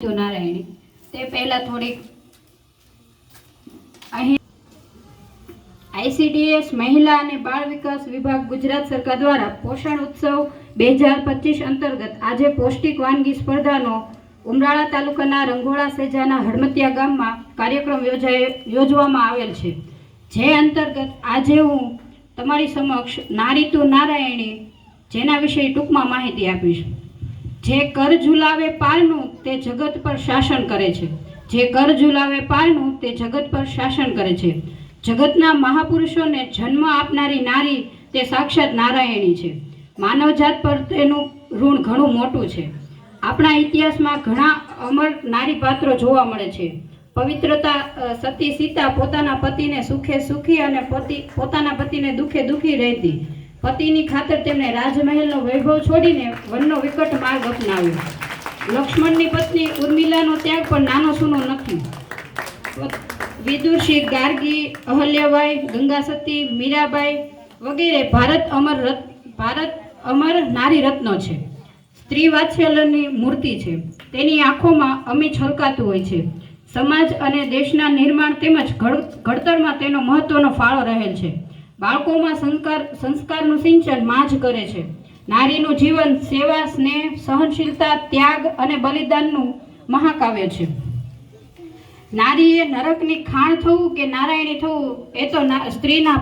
નારીતું નારાયણી। તે પહેલાં થોડીક અહીં ICDS મહિલા અને બાળ વિકાસ વિભાગ ગુજરાત સરકાર દ્વારા પોષણ ઉત્સવ 2025 અંતર્ગત આજે પૌષ્ટિક વાનગી સ્પર્ધાનો ઉમરાળા તાલુકાના રંઘોળા સેજાના હડમતિયા ગામમાં કાર્યક્રમ યોજવામાં આવેલ છે। જે અંતર્ગત આજે હું તમારી સમક્ષ નારીતું નારાયણી જેના વિશે ટૂંકમાં માહિતી આપીશ। જે કર ઝુલાવે પારનું તે જગત પર શાસન કરે છે। જે કર ઝુલાવે પારનું તે જગત પર શાસન કરે છે। જગતના મહાપુરુષોને જન્મ આપનારી નારી તે સાક્ષાત નારાયણી છે। માનવજાત પર તેનું ઋણ ઘણું મોટું છે। આપણા ઇતિહાસમાં ઘણા અમર નારી પાત્રો જોવા મળે છે। પવિત્રતા સતી સીતા પોતાના પતિને સુખે સુખી અને પોતાના પતિને દુખે દુખી રહેતી। પતિની ખાતર તેમણે રાજમહેલનો વૈભવ છોડીને વનનો વિકટ માર્ગ અપનાવ્યો। લક્ષ્મણની પત્ની ઉર્મિલાનો ત્યાગ પણ નાનો સૂનો નથી। વિદુષી, ગાર્ગી, અહલ્યાબાઈ, ગંગા સતી, મીરાબાઈ વગેરે ભારત અમર નારી રત્નો છે। સ્ત્રી વાત્સલ્યની મૂર્તિ છે। તેની આંખોમાં અમી છલકાતું હોય છે। સમાજ અને દેશના નિર્માણ તેમજ ઘડતરમાં તેનો મહત્વનો ફાળો રહેલ છે। બાળકોમાં સંસ્કારનું સિંચન માં જ કરે છે। નારીનું જીવન સેવા, સ્નેહ, સહનશીલતા, ત્યાગ અને બલિદાનનું મહાકાવ્ય છે। નારીએ નરકની ખાણ થવું કે નારાયણી થવું એ તો સ્ત્રીના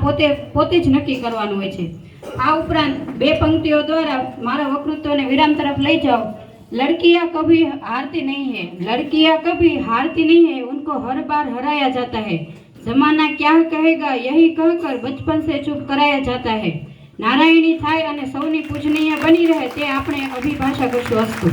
પોતે જ નક્કી કરવાનું હોય છે। આ ઉપરાંત બે પંક્તિઓ દ્વારા મારા વક્તૃત્વને વિરામ તરફ લઈ જાઓ। लड़कियां कभी हारती नहीं है, लड़कियां कभी हारती नहीं है, उनको हर बार हराया जाता है। जमाना क्या कहेगा यही कहकर बचपन से चुप कराया जाता है। नारायणी थाय અને સૌની પૂજનીય બની રહે તે આપણે અભિભાષા કરશું। અસ્તુ।